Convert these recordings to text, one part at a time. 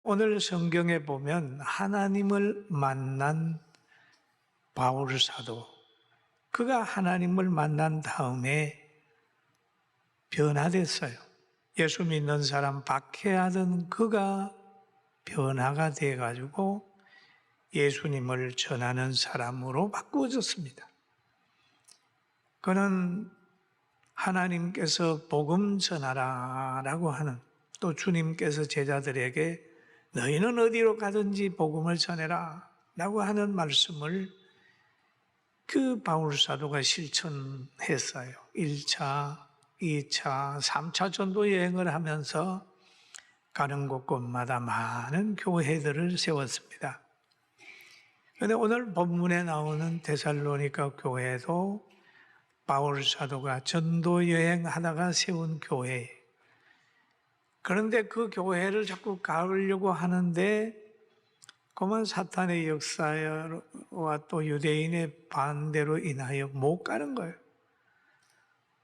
오늘 성경에 보면 하나님을 만난 바울 사도, 그가 하나님을 만난 다음에 변화됐어요. 예수 믿는 사람 박해하던 그가 변화가 돼가지고 예수님을 전하는 사람으로 바꾸어졌습니다. 그는 하나님께서 복음 전하라 라고 하는, 또 주님께서 제자들에게 너희는 어디로 가든지 복음을 전해라 라고 하는 말씀을 그 바울 사도가 실천했어요. 1차, 2차, 3차 전도 여행을 하면서 가는 곳곳마다 많은 교회들을 세웠습니다. 그런데 오늘 본문에 나오는 데살로니가 교회도 바울 사도가 전도 여행하다가 세운 교회예요. 그런데 그 교회를 자꾸 가려고 하는데 그만 사탄의 역사와 또 유대인의 반대로 인하여 못 가는 거예요.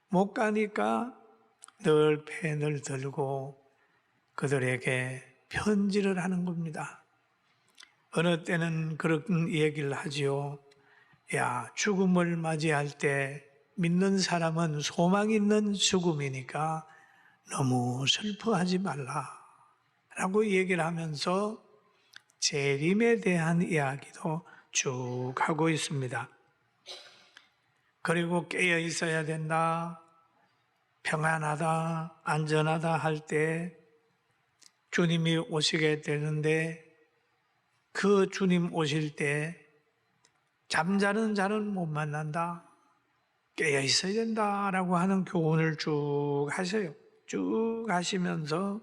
못 가니까 늘 펜을 들고 그들에게 편지를 하는 겁니다. 어느 때는 그런 얘기를 하지요. 야, 죽음을 맞이할 때 믿는 사람은 소망 있는 죽음이니까 너무 슬퍼하지 말라 라고 얘기를 하면서 재림에 대한 이야기도 쭉 하고 있습니다. 그리고 깨어 있어야 된다, 평안하다, 안전하다 할 때 주님이 오시게 되는데 그 주님 오실 때 잠자는 자는 못 만난다, 깨어 있어야 된다라고 하는 교훈을 쭉 하세요. 쭉 하시면서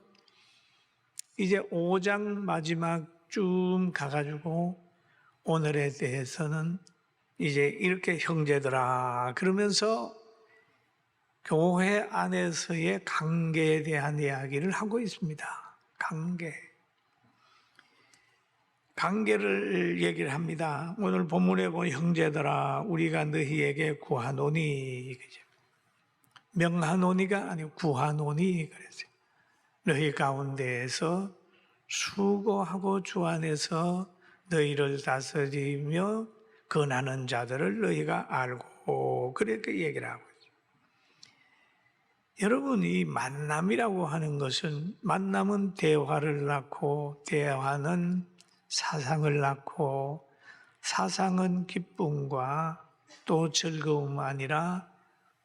이제 5장 마지막 쭉 가가지고 오늘에 대해서는 이제 이렇게 형제들아 그러면서 교회 안에서의 관계에 대한 이야기를 하고 있습니다. 관계를 얘기를 합니다. 오늘 본문에 보면 형제들아 우리가 너희에게 구하노니, 그죠? 명하노니가 아니고 구하노니 그랬어요. 너희 가운데에서 수고하고 주 안에서 너희를 다스리며 권하는 자들을 너희가 알고, 그렇게 얘기를 하고 있어요. 여러분, 이 만남이라고 하는 것은, 만남은 대화를 낳고, 대화는 사상을 낳고, 사상은 기쁨과 또 즐거움 아니라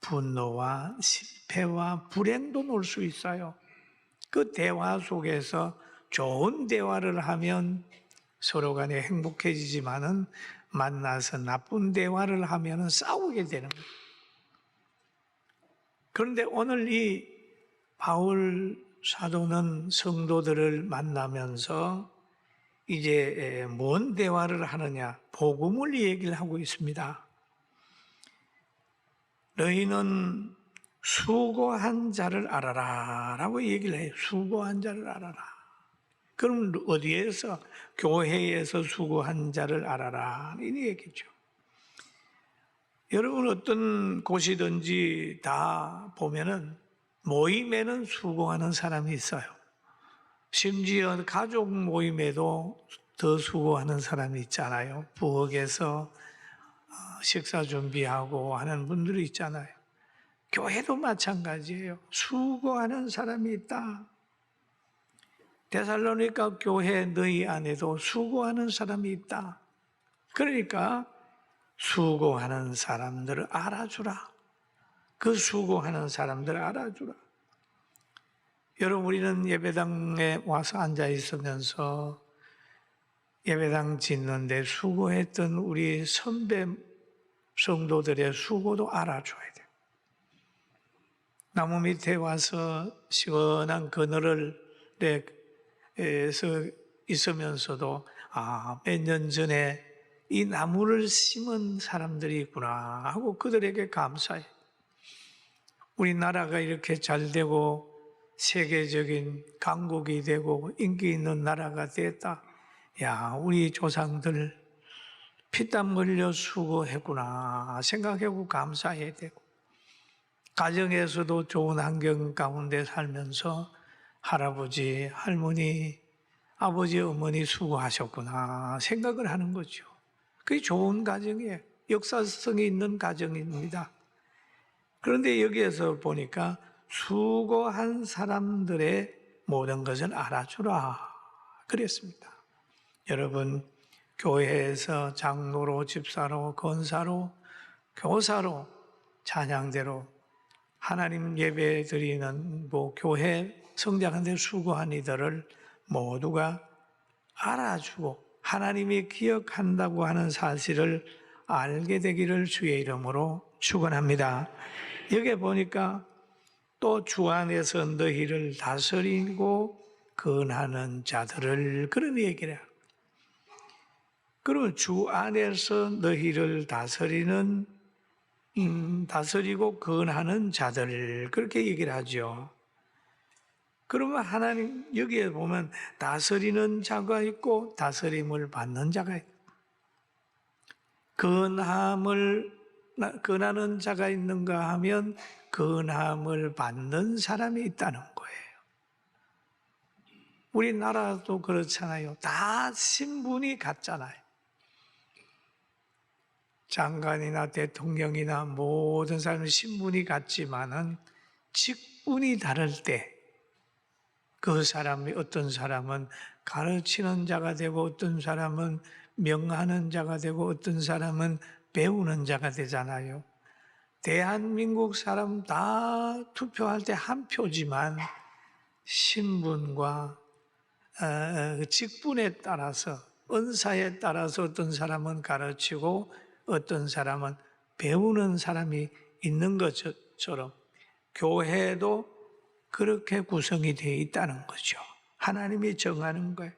분노와 실패와 불행도 놓을 수 있어요. 그 대화 속에서 좋은 대화를 하면 서로 간에 행복해지지만은 만나서 나쁜 대화를 하면 싸우게 되는 거예요. 그런데 오늘 이 바울 사도는 성도들을 만나면서 이제 뭔 대화를 하느냐? 복음을 얘기를 하고 있습니다. 너희는 수고한 자를 알아라 라고 얘기를 해요. 수고한 자를 알아라. 그럼 어디에서? 교회에서 수고한 자를 알아라 이 얘기죠. 여러분 어떤 곳이든지 다 보면은 모임에는 수고하는 사람이 있어요. 심지어 가족 모임에도 더 수고하는 사람이 있잖아요. 부엌에서 식사 준비하고 하는 분들이 있잖아요. 교회도 마찬가지예요. 수고하는 사람이 있다. 데살로니가 교회 너희 안에도 수고하는 사람이 있다. 그러니까 수고하는 사람들을 알아주라. 그 수고하는 사람들을 알아주라. 여러분 우리는 예배당에 와서 앉아 있으면서 예배당 짓는데 수고했던 우리 선배 성도들의 수고도 알아줘야 돼요. 나무 밑에 와서 시원한 그늘을 에서 있으면서도 몇 년 전에 이 나무를 심은 사람들이 있구나 하고 그들에게 감사해. 우리나라가 이렇게 잘 되고 세계적인 강국이 되고 인기 있는 나라가 됐다. 야, 우리 조상들 피땀 흘려 수고했구나 생각하고 감사해야 되고, 가정에서도 좋은 환경 가운데 살면서 할아버지, 할머니, 아버지, 어머니 수고하셨구나 생각을 하는 거죠. 그게 좋은 가정이에요. 역사성이 있는 가정입니다. 그런데 여기에서 보니까 수고한 사람들의 모든 것을 알아주라 그랬습니다. 여러분, 교회에서 장로로, 집사로, 권사로, 교사로, 찬양대로 하나님 예배 드리는 교회 성장하는 데 수고한 이들을 모두가 알아주고 하나님이 기억한다고 하는 사실을 알게 되기를 주의 이름으로 축원합니다. 여기에 보니까 또 주 안에서 너희를 다스리고 근하는 자들을 그런 얘기를 해요. 그러면 주 안에서 너희를 다스리고 근하는 자들 그렇게 얘기를 하죠. 그러면 하나님 여기에 보면 다스리는 자가 있고 다스림을 받는 자가 있고 근하는 자가 있는가 하면 근함을 받는 사람이 있다는 거예요. 우리나라도 그렇잖아요. 다 신분이 같잖아요. 장관이나 대통령이나 모든 사람은 신분이 같지만은 직분이 다를 때 그 사람이 어떤 사람은 가르치는 자가 되고 어떤 사람은 명하는 자가 되고 어떤 사람은 배우는 자가 되잖아요. 대한민국 사람 다 투표할 때 한 표지만 신분과 직분에 따라서 은사에 따라서 어떤 사람은 가르치고 어떤 사람은 배우는 사람이 있는 것처럼 교회도 그렇게 구성이 되어 있다는 거죠. 하나님이 정하는 거예요.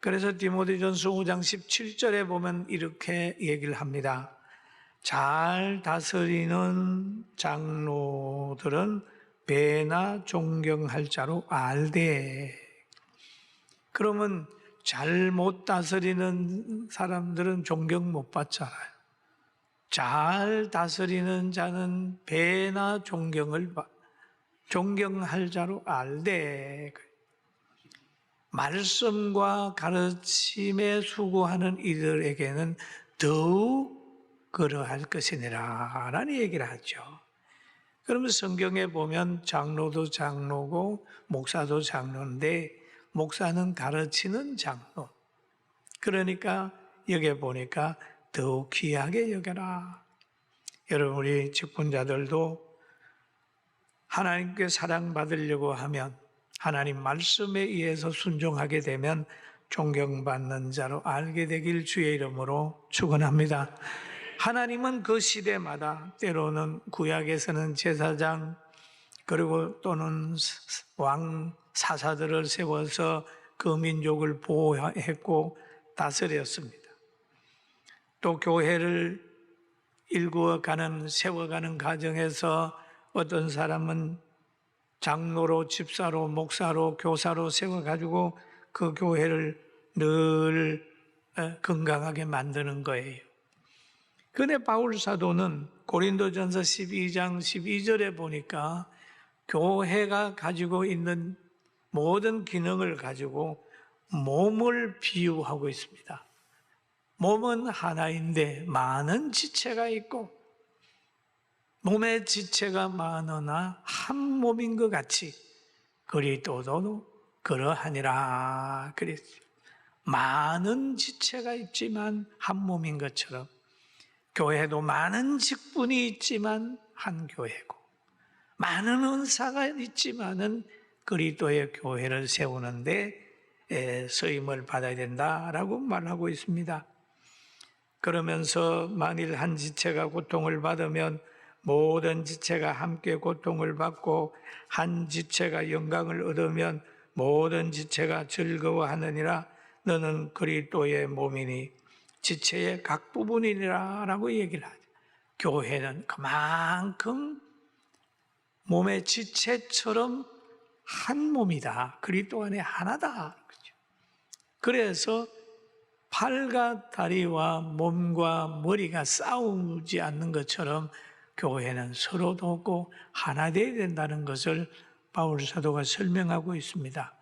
그래서 디모데전서 5장 17절에 보면 이렇게 얘기를 합니다. 잘 다스리는 장로들은 배나 존경할 자로 알되. 그러면 잘못 다스리는 사람들은 존경 못 받잖아요. 잘 다스리는 자는 배나 존경할 자로 알되. 말씀과 가르침에 수고하는 이들에게는 더욱 그러할 것이니라 라는 얘기를 하죠. 그러면 성경에 보면 장로도 장로고 목사도 장로인데 목사는 가르치는 장로. 그러니까 여기에 보니까 더욱 귀하게 여겨라. 여러분, 우리 직분자들도 하나님께 사랑받으려고 하면 하나님 말씀에 의해서 순종하게 되면 존경받는 자로 알게 되길 주의 이름으로 축원합니다. 하나님은 그 시대마다 때로는 구약에서는 제사장 그리고 또는 왕 사사들을 세워서 그 민족을 보호했고 다스렸습니다. 또 교회를 세워가는 과정에서 어떤 사람은 장로로, 집사로, 목사로, 교사로 세워가지고 그 교회를 늘 건강하게 만드는 거예요. 그런데 바울 사도는 고린도전서 12장 12절에 보니까 교회가 가지고 있는 모든 기능을 가지고 몸을 비유하고 있습니다. 몸은 하나인데 많은 지체가 있고 몸의 지체가 많으나 한 몸인 것 같이 그리스도도 그러하니라 그랬죠. 많은 지체가 있지만 한 몸인 것처럼 교회도 많은 직분이 있지만 한 교회고 많은 은사가 있지만은 그리스도의 교회를 세우는데 쓰임을 받아야 된다라고 말하고 있습니다. 그러면서 만일 한 지체가 고통을 받으면 모든 지체가 함께 고통을 받고 한 지체가 영광을 얻으면 모든 지체가 즐거워하느니라. 너는 그리스도의 몸이니 지체의 각 부분이니라 라고 얘기를 하죠. 교회는 그만큼 몸의 지체처럼 한 몸이다. 그리스도 안에 하나다. 그래서 팔과 다리와 몸과 머리가 싸우지 않는 것처럼 교회는 서로 돕고 하나 되어야 된다는 것을 바울 사도가 설명하고 있습니다.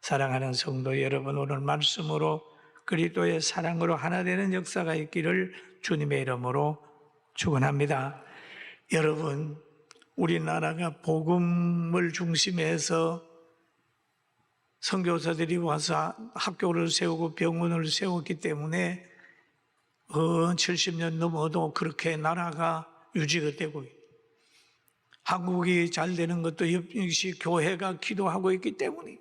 사랑하는 성도 여러분, 오늘 말씀으로 그리스도의 사랑으로 하나 되는 역사가 있기를 주님의 이름으로 축원합니다. 여러분, 우리나라가 복음을 중심해서 선교사들이 와서 학교를 세우고 병원을 세웠기 때문에 70년 넘어도 그렇게 나라가 유지가 되고 있고, 한국이 잘 되는 것도 역시 교회가 기도하고 있기 때문에,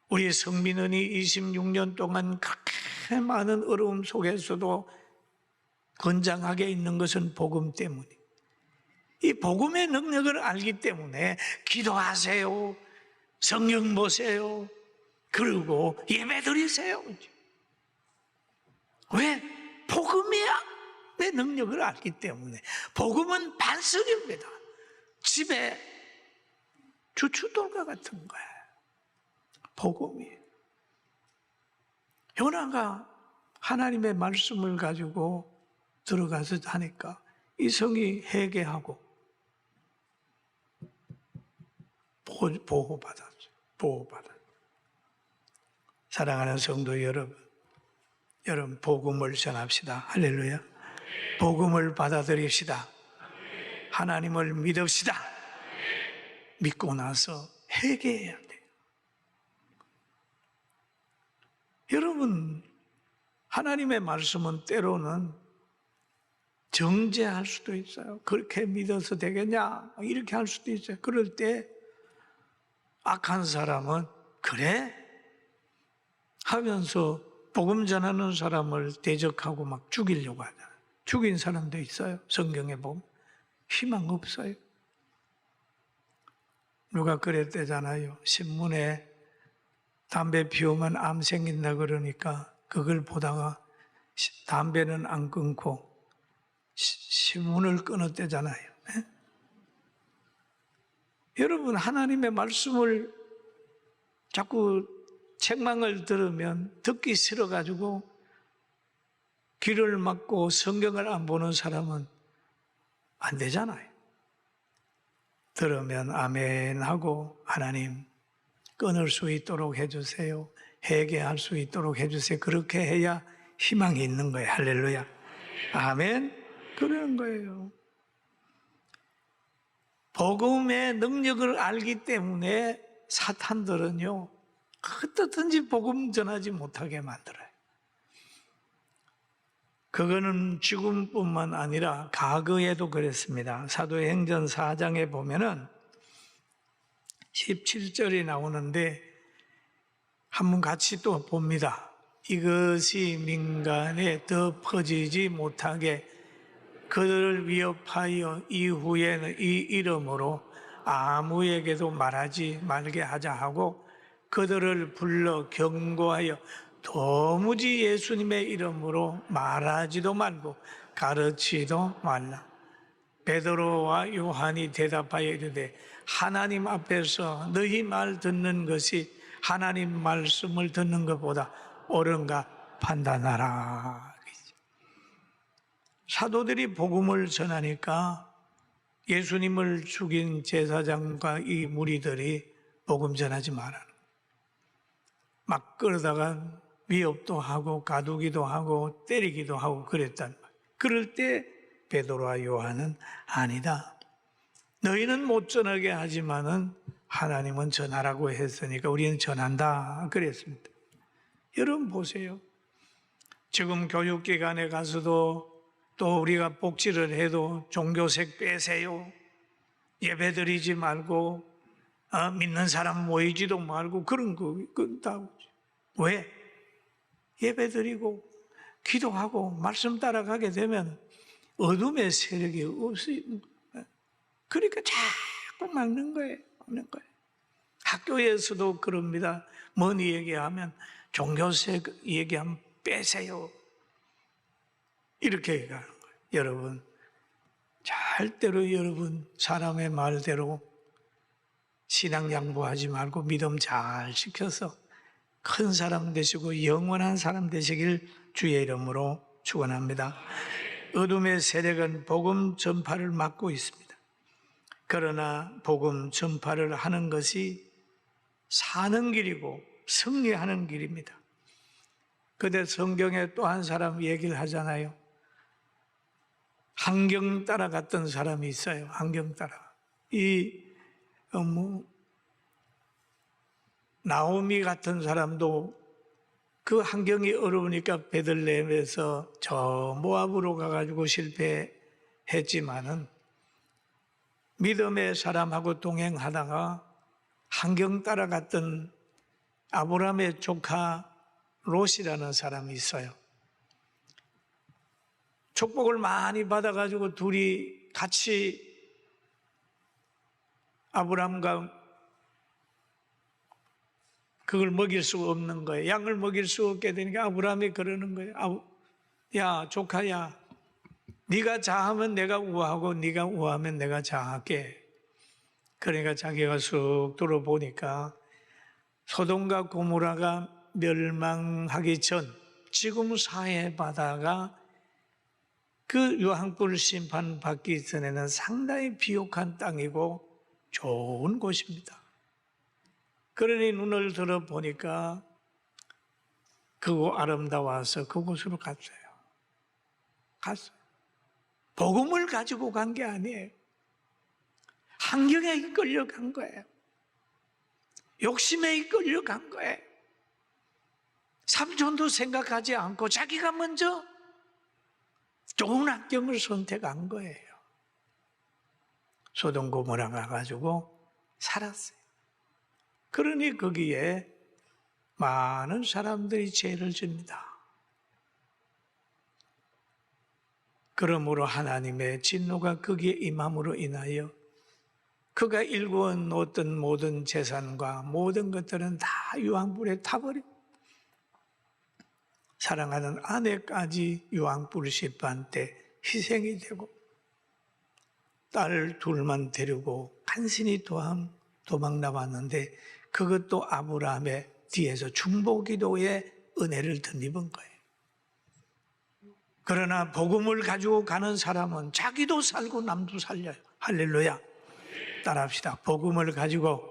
우리 성민은이 26년 동안 그렇게 많은 어려움 속에서도 건장하게 있는 것은 복음 때문에, 이 복음의 능력을 알기 때문에 기도하세요, 성경 보세요, 그리고 예배 드리세요. 왜? 복음이야. 내 능력을 알기 때문에. 복음은 반석입니다. 집에 주춧돌과 같은 거야. 복음이에요. 요나가 하나님의 말씀을 가지고 들어가서 하니까 이 성이 회개하고 보호받았어요. 사랑하는 성도 여러분, 복음을 전합시다. 할렐루야. 복음을 받아들입시다. 하나님을 믿읍시다. 믿고 나서 회개해야 돼요. 여러분, 하나님의 말씀은 때로는 정죄할 수도 있어요. 그렇게 믿어서 되겠냐? 이렇게 할 수도 있어요. 그럴 때 악한 사람은 그래? 하면서 복음 전하는 사람을 대적하고 막 죽이려고 하잖아요. 죽인 사람도 있어요. 성경에 보면. 희망 없어요. 누가 그랬대잖아요. 신문에 담배 피우면 암 생긴다 그러니까 그걸 보다가 담배는 안 끊고 신문을 끊었대잖아요. 네? 여러분, 하나님의 말씀을 자꾸 책망을 들으면 듣기 싫어가지고 귀를 막고 성경을 안 보는 사람은 안 되잖아요. 들으면 아멘 하고 하나님 끊을 수 있도록 해주세요. 회개할 수 있도록 해주세요. 그렇게 해야 희망이 있는 거예요. 할렐루야. 아멘. 그러는 거예요. 복음의 능력을 알기 때문에 사탄들은요, 어떻든지 복음 전하지 못하게 만들어요. 그거는 지금뿐만 아니라 과거에도 그랬습니다. 사도행전 4장에 보면은 17절이 나오는데 한번 같이 또 봅니다. 이것이 민간에 더 퍼지지 못하게 그들을 위협하여 이후에는 이 이름으로 아무에게도 말하지 말게 하자 하고 그들을 불러 경고하여 도무지 예수님의 이름으로 말하지도 말고 가르치지도 말라. 베드로와 요한이 대답하여 이르되 하나님 앞에서 너희 말 듣는 것이 하나님 말씀을 듣는 것보다 옳은가 판단하라. 사도들이 복음을 전하니까 예수님을 죽인 제사장과 이 무리들이 복음 전하지 말라는, 막 끌어다가 위협도 하고 가두기도 하고 때리기도 하고 그랬단 말이에요. 그럴 때 베드로와 요한은 아니다. 너희는 못 전하게 하지만은 하나님은 전하라고 했으니까 우리는 전한다. 그랬습니다. 여러분 보세요. 지금 교육기관에 가서도 또 우리가 복지를 해도 종교색 빼세요. 예배 드리지 말고 믿는 사람 모이지도 말고 그런 거 끊다고. 왜? 예배 드리고 기도하고 말씀 따라가게 되면 어둠의 세력이 없어요. 그러니까 자꾸 막는 거예요. 학교에서도 그럽니다. 뭔 얘기하면 종교색 얘기하면 빼세요. 이렇게 가는 거예요. 여러분, 절대로 여러분 사람의 말대로 신앙 양보하지 말고 믿음 잘 지켜서 큰 사람 되시고 영원한 사람 되시길 주의 이름으로 축원합니다. 어둠의 세력은 복음 전파를 막고 있습니다. 그러나 복음 전파를 하는 것이 사는 길이고 승리하는 길입니다. 그런데 성경에 또 한 사람 얘기를 하잖아요. 환경 따라갔던 사람이 있어요. 환경 따라. 나오미 같은 사람도 그 환경이 어려우니까 베들레헴에서 저 모압으로 가가지고 실패했지만은 믿음의 사람하고 동행하다가 환경 따라갔던 아브라함의 조카 롯이라는 사람이 있어요. 축복을 많이 받아가지고 둘이 같이 아브라함과 그걸 먹일 수 없는 거예요. 양을 먹일 수 없게 되니까 아브라함이 그러는 거예요. 야, 조카야, 네가 자하면 내가 우하고 네가 우하면 내가 자할게. 그러니까 자기가 쑥 돌아보니까 소돔과 고모라가 멸망하기 전 지금 사해 바다가 그 유황불 심판 받기 전에는 상당히 비옥한 땅이고 좋은 곳입니다. 그러니 눈을 들어보니까 그곳 아름다워서 그곳으로 갔어요. 복음을 가지고 간 게 아니에요. 환경에 이끌려 간 거예요. 욕심에 이끌려 간 거예요. 삼촌도 생각하지 않고 자기가 먼저 좋은 환경을 선택한 거예요. 소돔 고모라 가가지고 살았어요. 그러니 거기에 많은 사람들이 죄를 집니다. 그러므로 하나님의 진노가 거기에 임함으로 인하여 그가 일구어 놓았던 모든 재산과 모든 것들은 다 유황불에 타버리고 사랑하는 아내까지 유황불 심판 때 희생이 되고 딸 둘만 데리고 간신히 도망 나왔는데 그것도 아브라함의 뒤에서 중보기도의 은혜를 덧입은 거예요. 그러나 복음을 가지고 가는 사람은 자기도 살고 남도 살려요. 할렐루야. 따라합시다. 복음을 가지고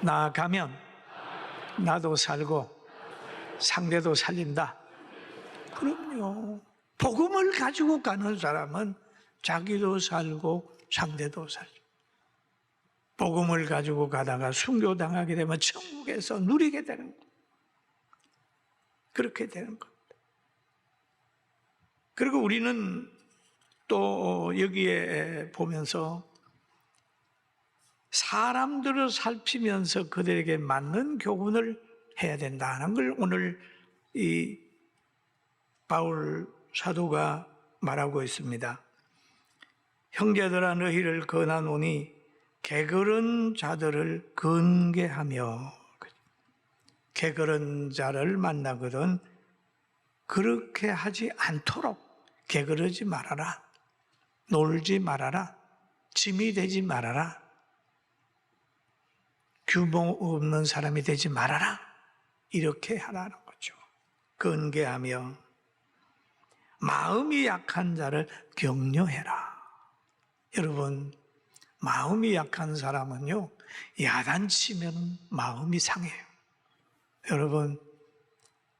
나아가면 나도 살고 상대도 살린다. 그럼요. 복음을 가지고 가는 사람은 자기도 살고 상대도 살고 복음을 가지고 가다가 순교당하게 되면 천국에서 누리게 되는 거예요. 그렇게 되는 겁니다. 그리고 우리는 또 여기에 보면서 사람들을 살피면서 그들에게 맞는 교훈을 해야 된다는 걸 오늘 이 바울 사도가 말하고 있습니다. 형제들아 너희를 권하노니 게으른 자들을 근개하며 게으른 자를 만나거든 그렇게 하지 않도록 게으르지 말아라. 놀지 말아라. 짐이 되지 말아라. 규모 없는 사람이 되지 말아라. 이렇게 하라는 거죠. 근개하며 마음이 약한 자를 격려해라. 여러분, 마음이 약한 사람은요, 야단치면 마음이 상해요. 여러분,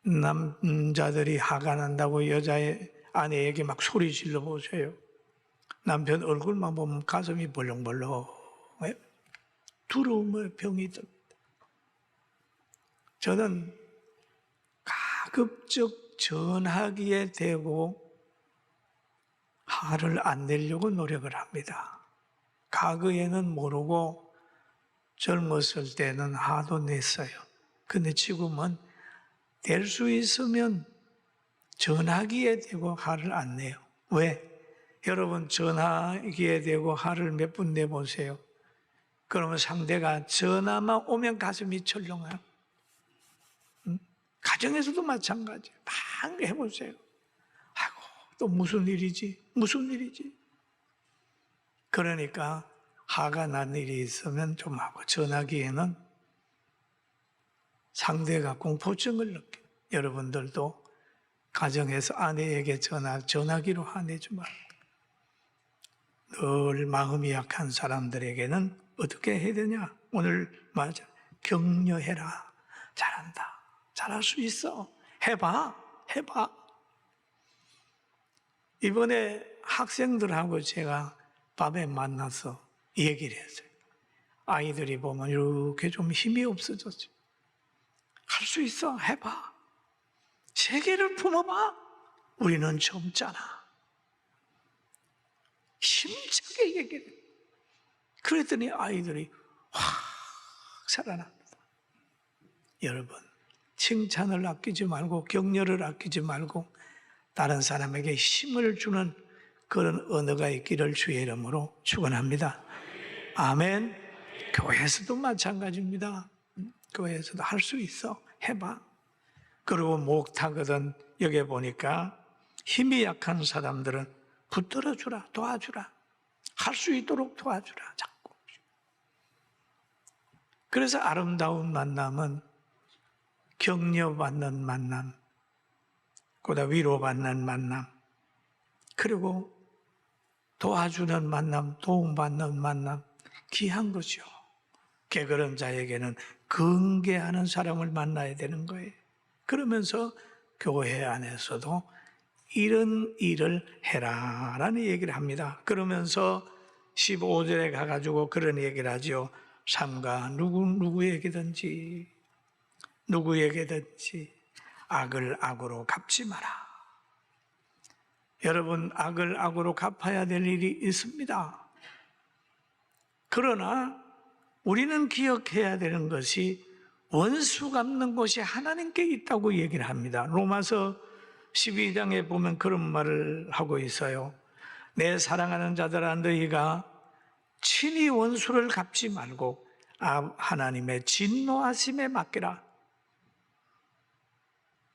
남자들이 화가 난다고 여자의 아내에게 막 소리 질러 보세요. 남편 얼굴만 보면 가슴이 벌렁벌렁. 두려움의 병이 듭니다. 저는 가급적 전하기에 대고 화를 안 내려고 노력을 합니다. 과거에는 모르고 젊었을 때는 화도 냈어요. 근데 지금은 될 수 있으면 전하기에 대고 화를 안 내요. 왜? 여러분 전하기에 대고 화를 몇 분 내보세요. 그러면 상대가 전화만 오면 가슴이 철렁해요. 가정에서도 마찬가지예요. 막 해보세요. 아이고 또 무슨 일이지? 무슨 일이지? 그러니까 화가 난 일이 있으면 좀 하고 전하기에는 상대가 공포증을 느껴요. 여러분들도 가정에서 아내에게 전하기로 화내지 말고 늘 마음이 약한 사람들에게는 어떻게 해야 되냐? 오늘 맞아. 격려해라. 잘한다. 잘할 수 있어. 해봐. 이번에 학생들하고 제가 밤에 만나서 얘기를 했어요. 아이들이 보면 이렇게 좀 힘이 없어졌죠. 할 수 있어. 해봐. 세계를 품어봐. 우리는 젊잖아. 힘차게 얘기를. 그랬더니 아이들이 확 살아납니다. 여러분, 칭찬을 아끼지 말고 격려를 아끼지 말고 다른 사람에게 힘을 주는 그런 언어가 있기를 주의 이름으로 축원합니다. 아멘. 교회에서도 마찬가지입니다. 교회에서도 할 수 있어. 해봐. 그리고 목 타거든 여기 보니까 힘이 약한 사람들은 붙들어주라, 도와주라. 할 수 있도록 도와주라. 자꾸. 그래서 아름다운 만남은 격려받는 만남, 그다음 위로받는 만남, 그리고 도와주는 만남, 도움받는 만남, 귀한 거죠. 게으른 자에게는 긍개하는 사람을 만나야 되는 거예요. 그러면서 교회 안에서도 이런 일을 해라라는 얘기를 합니다. 그러면서 15절에 가가지고 그런 얘기를 하죠. 삼가 누구에게든지 악을 악으로 갚지 마라. 여러분, 악을 악으로 갚아야 될 일이 있습니다. 그러나 우리는 기억해야 되는 것이 원수 갚는 곳이 하나님께 있다고 얘기를 합니다. 로마서 12장에 보면 그런 말을 하고 있어요. 내 사랑하는 자들아, 너희가 친히 원수를 갚지 말고 하나님의 진노하심에 맡기라.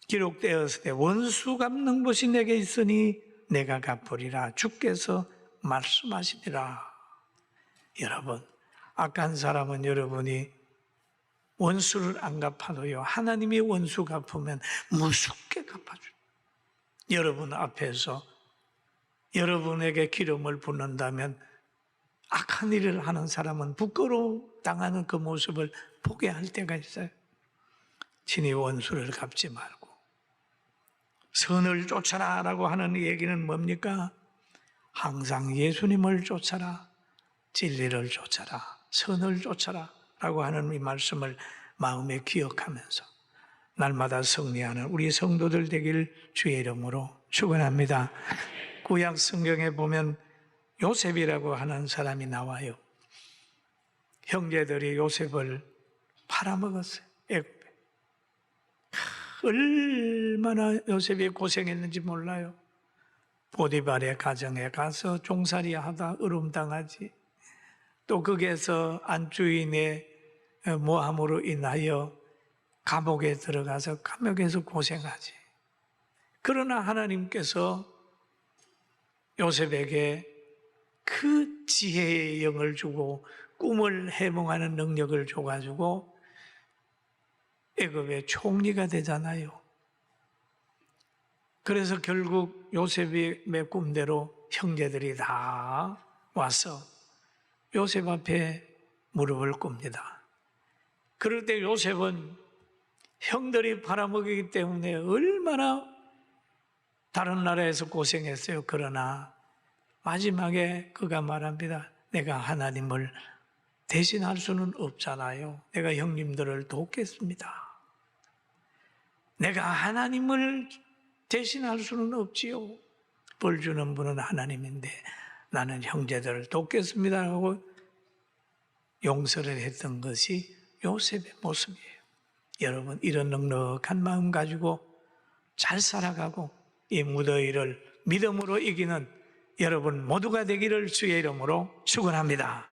기록되었을 때 원수 갚는 것이 내게 있으니 내가 갚으리라 주께서 말씀하시니라. 여러분, 악한 사람은 여러분이 원수를 안 갚아도요, 하나님이 원수 갚으면 무섭게 갚아줘요. 여러분 앞에서 여러분에게 기름을 붓는다면 악한 일을 하는 사람은 부끄러워 당하는 그 모습을 보게 할 때가 있어요. 친히 원수를 갚지 말고 선을 쫓아라 라고 하는 얘기는 뭡니까? 항상 예수님을 쫓아라, 진리를 쫓아라, 선을 쫓아라 라고 하는 이 말씀을 마음에 기억하면서 날마다 승리하는 우리 성도들 되길 주의 이름으로 축원합니다. 구약 성경에 보면 요셉이라고 하는 사람이 나와요. 형제들이 요셉을 팔아먹었어요. 애굽에. 얼마나 요셉이 고생했는지 몰라요. 보디발의 가정에 가서 종살이 하다 으름당하지. 또 거기에서 안주인의 모함으로 인하여 감옥에 들어가서 감옥에서 고생하지. 그러나 하나님께서 요셉에게 그 지혜의 영을 주고 꿈을 해몽하는 능력을 줘가지고 애굽의 총리가 되잖아요. 그래서 결국 요셉의 꿈대로 형제들이 다 와서 요셉 앞에 무릎을 꿇습니다. 그럴 때 요셉은 형들이 팔아먹이기 때문에 얼마나 다른 나라에서 고생했어요. 그러나 마지막에 그가 말합니다. 내가 하나님을 대신할 수는 없잖아요. 내가 형님들을 돕겠습니다. 내가 하나님을 대신할 수는 없지요. 벌 주는 분은 하나님인데 나는 형제들을 돕겠습니다 하고 용서를 했던 것이 요셉의 모습이에요. 여러분, 이런 넉넉한 마음 가지고 잘 살아가고 이 무더위를 믿음으로 이기는 여러분 모두가 되기를 주의 이름으로 축원합니다.